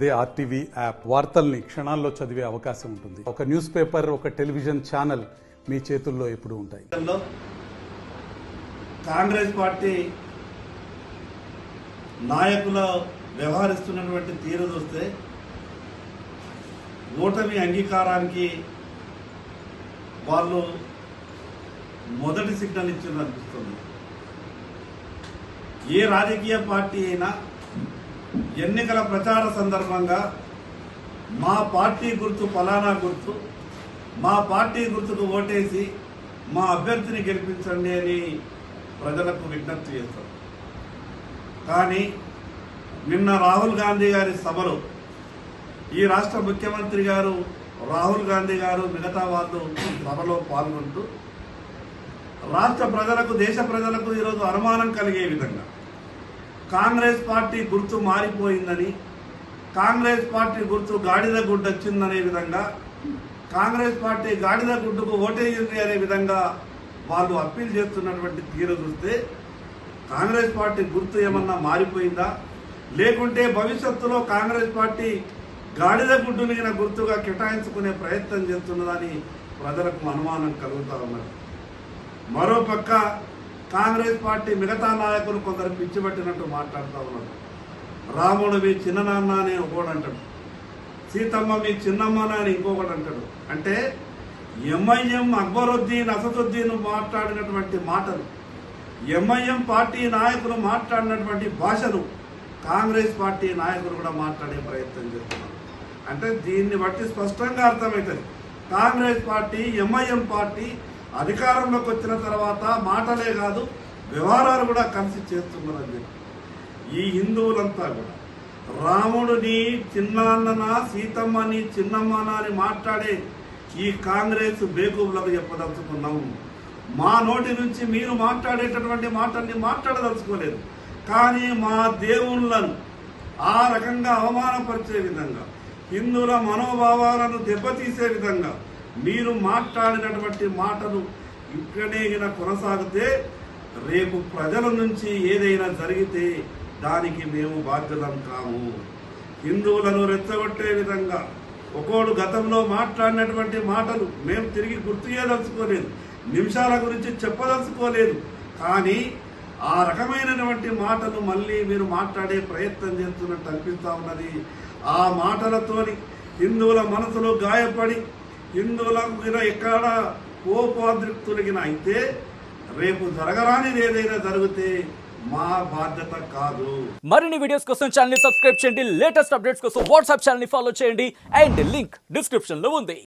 అదే RTV app వార్తల్ని క్షణాల్లో చదివే అవకాశం ఉంటుంది. ఒక న్యూస్ పేపర్, ఒక టెలివిజన్ ఛానల్ మీ చేతుల్లో ఎప్పుడూ ఉంటాయి. కాంగ్రెస్ పార్టీ నాయకులు వ్యవహరిస్తున్నటువంటి తీరు చూస్తే ఓటమి అంగీకారానికి వాళ్ళు మొదటి సిగ్నల్ ఇచ్చింది అనిపిస్తుంది. ఏ రాజకీయ పార్టీ అయినా ఎన్నికల ప్రచార సందర్భంగా మా పార్టీ గుర్తు ఫలానా గుర్తు, మా పార్టీ గుర్తుకు ఓటేసి మా అభ్యర్థిని గెలిపించండి అని ప్రజలకు విజ్ఞప్తి చేస్తారు. కానీ నిన్న రాహుల్ గాంధీ గారి సభలో ఈ రాష్ట్ర ముఖ్యమంత్రి గారు రాహుల్ గాంధీ గారు మిగతా వాళ్ళు సభలో పాల్గొంటూ రాష్ట్ర ప్రజలకు, దేశ ప్రజలకు ఈరోజు అనుమానం కలిగే విధంగా కాంగ్రెస్ పార్టీ గుర్తు మారిపోయిందని, కాంగ్రెస్ పార్టీ గుర్తు గాడిద గుడ్డు వచ్చిందనే విధంగా, కాంగ్రెస్ పార్టీ గాడిద గుడ్డుకు ఓటేయండి అనే విధంగా వాళ్ళు అప్పీల్ చేస్తున్నటువంటి తీరు చూస్తే కాంగ్రెస్ పార్టీ గుర్తు ఏమన్నా మారిపోయిందా, లేకుంటే భవిష్యత్తులో కాంగ్రెస్ పార్టీ గాడిద గుడ్డునిగిన గుర్తుగా కేటాయించుకునే ప్రయత్నం చేస్తున్నదని ప్రజలకు అనుమానం కలుగుతూ ఉన్నది. మరోపక్క కాంగ్రెస్ పార్టీ మిగతా నాయకులు కొందరు పిచ్చిపట్టినట్టు మాట్లాడుతూ ఉన్నారు. రాముడు మీ చిన్ననాన్న అని ఒకడు అంటాడు, సీతమ్మ మీ చిన్నమ్మ అని ఇంకొకటి అంటాడు. అంటే ఎంఐఎం అక్బరుద్దీన్, అసదుద్దీన్ మాట్లాడినటువంటి మాటలు, ఎంఐఎం పార్టీ నాయకులు మాట్లాడినటువంటి భాషను కాంగ్రెస్ పార్టీ నాయకులు కూడా మాట్లాడే ప్రయత్నం చేస్తున్నారు. అంటే దీన్ని బట్టి స్పష్టంగా అర్థమవుతుంది కాంగ్రెస్ పార్టీ, ఎంఐఎం పార్టీ అధికారంలోకి వచ్చిన తర్వాత మాటలే కాదు వ్యవహారాలు కూడా కలిసి చేస్తున్నారని చెప్పి ఈ హిందువులంతా కూడా రాముడిని చిన్నాన్ననా, సీతమ్మని చిన్నమ్మనా అని మాట్లాడే ఈ కాంగ్రెస్ బేగూబులకు చెప్పదలుచుకున్నాము. మా నోటి నుంచి మీరు మాట్లాడేటటువంటి మాటల్ని మాట్లాడదలుచుకోలేదు. కానీ మా దేవుళ్ళను ఆ రకంగా అవమానపరిచే విధంగా, హిందువుల మనోభావాలను దెబ్బతీసే విధంగా మీరు మాట్లాడినటువంటి మాటలు ఇక్కడే కొనసాగితే రేపు ప్రజల నుంచి ఏదైనా జరిగితే దానికి మేము బాధ్యులం కాము. హిందువులను రెచ్చగొట్టే విధంగా ఒకడు గతంలో మాట్లాడినటువంటి మాటలు మేము తిరిగి గుర్తు చేయదలుచుకోలేదు, నిమిషాల గురించి చెప్పదలుచుకోలేదు. కానీ ఆ రకమైనటువంటి మాటలు మళ్ళీ మీరు మాట్లాడే ప్రయత్నం చేస్తున్నట్టు అనిపిస్తూ ఉన్నది. ఆ మాటలతోని హిందువుల మనసులో గాయపడి హిందువులకు ఎక్కడ కోపోద్రిక్తులగిన అయితే రేపు జరగరానిది ఏదైనా జరిగితే మా బాధ్యత కాదు. మరిన్ని వీడియోస్ కోసం ఛానల్ ని సబ్స్క్రైబ్ చేయండి. లేటెస్ట్ అప్డేట్స్ కోసం వాట్సాప్ ఛానల్ ని ఫాలో చేయండి. అండ్ లింక్ డిస్క్రిప్షన్ లో ఉంది.